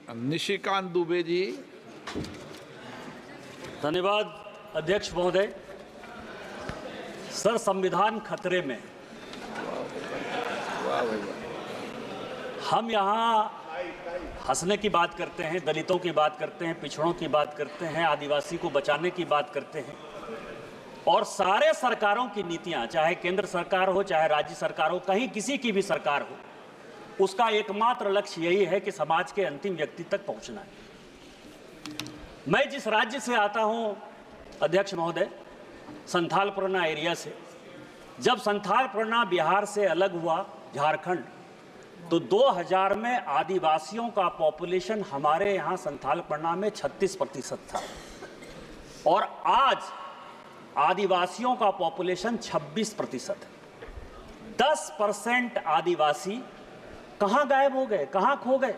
निशिकांत दुबे जी। धन्यवाद अध्यक्ष महोदय। सर, संविधान खतरे में। हम यहाँ हंसने की बात करते हैं, दलितों की बात करते हैं, पिछड़ों की बात करते हैं, आदिवासी को बचाने की बात करते हैं, और सारे सरकारों की नीतियाँ, चाहे केंद्र सरकार हो चाहे राज्य सरकार हो, कहीं किसी की भी सरकार हो, उसका एकमात्र लक्ष्य यही है कि समाज के अंतिम व्यक्ति तक पहुँचना है। मैं जिस राज्य से आता हूँ अध्यक्ष महोदय, संथाल परगना एरिया से, जब संथाल परगना बिहार से अलग हुआ झारखंड, तो 2000 में आदिवासियों का पॉपुलेशन हमारे यहाँ संथाल परगना में 36% था, और आज आदिवासियों का पॉपुलेशन 26% है। 10% आदिवासी कहाँ गायब हो गए, कहाँ खो गए?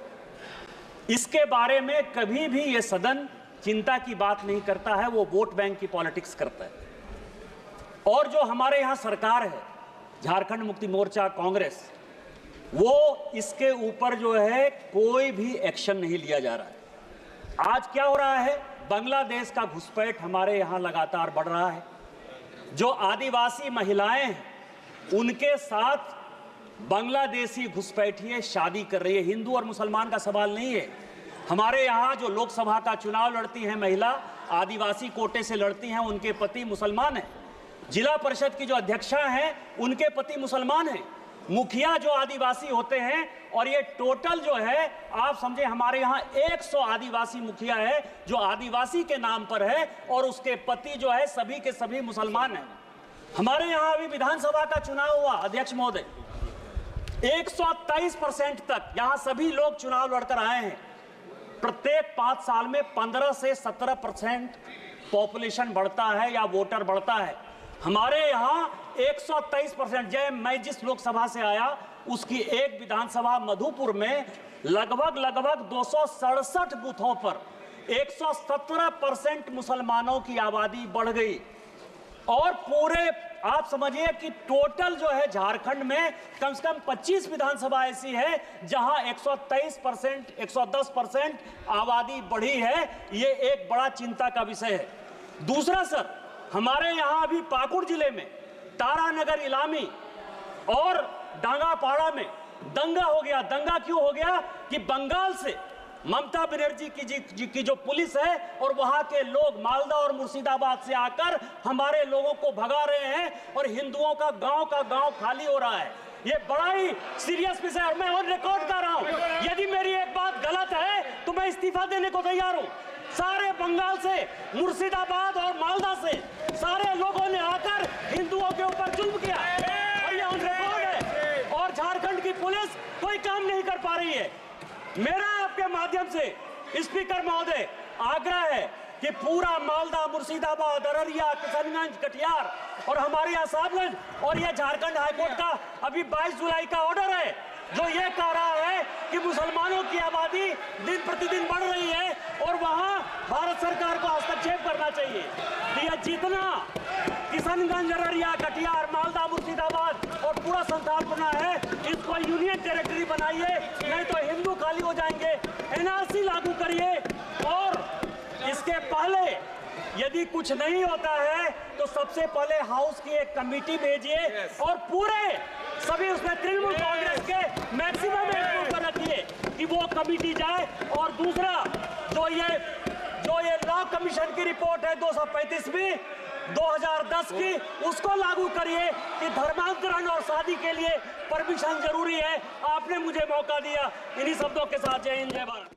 इसके बारे में कभी भी ये सदन चिंता की बात नहीं करता है, वो वोट बैंक की पॉलिटिक्स करता है। और जो हमारे यहाँ सरकार है, झारखंड मुक्ति मोर्चा, कांग्रेस, वो इसके ऊपर जो है कोई भी एक्शन नहीं लिया जा रहा है। आज क्या हो रहा है? बांग्लादेश का घुसपैठ हमारे यहाँ लगातार बढ़ रहा है। जो आदिवासी महिलाएं हैं, उनके साथ बांग्लादेशी घुसपैठिए शादी कर रही है। हिंदू और मुसलमान का सवाल नहीं है। हमारे यहाँ जो लोकसभा का चुनाव लड़ती हैं महिला, आदिवासी कोटे से लड़ती हैं, उनके पति मुसलमान हैं। जिला परिषद की जो अध्यक्षा हैं, उनके पति मुसलमान हैं। मुखिया जो आदिवासी होते हैं, और ये टोटल जो है आप समझे हमारे यहाँ 100 आदिवासी मुखिया है जो आदिवासी के नाम पर है, और उसके पति जो है सभी के सभी मुसलमान हैं। हमारे यहाँ अभी विधानसभा का चुनाव हुआ अध्यक्ष महोदय, 123% तक यहाँ सभी लोग चुनाव लड़कर आए हैं। प्रत्येक 5 साल में 15 से 17% पॉपुलेशन बढ़ता है या वोटर बढ़ता है। हमारे यहाँ 123%। मैं जिस लोकसभा से आया उसकी एक विधानसभा मधुपुर में लगभग 267 बूथों पर 117% मुसलमानों की आबादी बढ़ गई। और पूरे आप समझिए कि टोटल जो है झारखंड में कम से कम 25 विधानसभा ऐसी है जहां 123%, 110% आबादी बढ़ी है। ये एक बड़ा चिंता का विषय है। दूसरा सर, हमारे यहाँ अभी पाकुड़ जिले में तारानगर इलामी और डांगापाड़ा में दंगा हो गया। दंगा क्यों हो गया? कि बंगाल से ममता बनर्जी की जो पुलिस है और वहां के लोग मालदा और मुर्शिदाबाद से आकर हमारे लोगों को भगा रहे हैं, और हिंदुओं का गांव खाली हो रहा है। ये बड़ा ही सीरियस विषय है। मैं ऑन रिकॉर्ड कर रहा हूं, यदि मेरी एक बात गलत है तो मैं इस्तीफा देने को तैयार हूं। सारे बंगाल से, मुर्शिदाबाद और मालदा से सारे लोगों ने आकर हिंदुओं के ऊपर जुल्म किया, और ये ऑन रिकॉर्ड है। और झारखंड की पुलिस कोई काम नहीं कर पा रही है। मेरा आपके माध्यम से स्पीकर महोदय आग्रह है कि पूरा मालदा, मुर्शिदाबाद, अररिया, किशनगंज, कटिहार और हमारे यहाँ साहबगंज, और ये झारखंड हाईकोर्ट का अभी 22 जुलाई का ऑर्डर है जो ये कह रहा है कि मुसलमानों की आबादी दिन प्रतिदिन बढ़ रही है और वहाँ भारत सरकार को हस्तक्षेप करना चाहिए। तो यह जितना किशनगंज, अररिया, कटिहार, मालदा, मुर्शिदाबाद और पूरा संथाल परगना है, इसको यूनियन टेरिटरी बनाइए, नहीं तो हिंदू खाली हो जाएंगे। एनआरसी लागू करिए, और इसके पहले यदि कुछ नहीं होता है तो सबसे पहले हाउस की एक कमेटी भेजिए, और पूरे सभी उसमें तृणमूल कांग्रेस के मैक्सिमम एंट्री पर रखिए कि वो कमेटी जाए। और दूसरा, जो ये लॉ कमीशन की रिपोर्ट है 235वीं 2010 की, उसको लागू करिए कि धर्मांतरण और शादी के लिए परमिशन जरूरी है। आपने मुझे मौका दिया। इन्हीं शब्दों के साथ जय हिंद, जय भारत।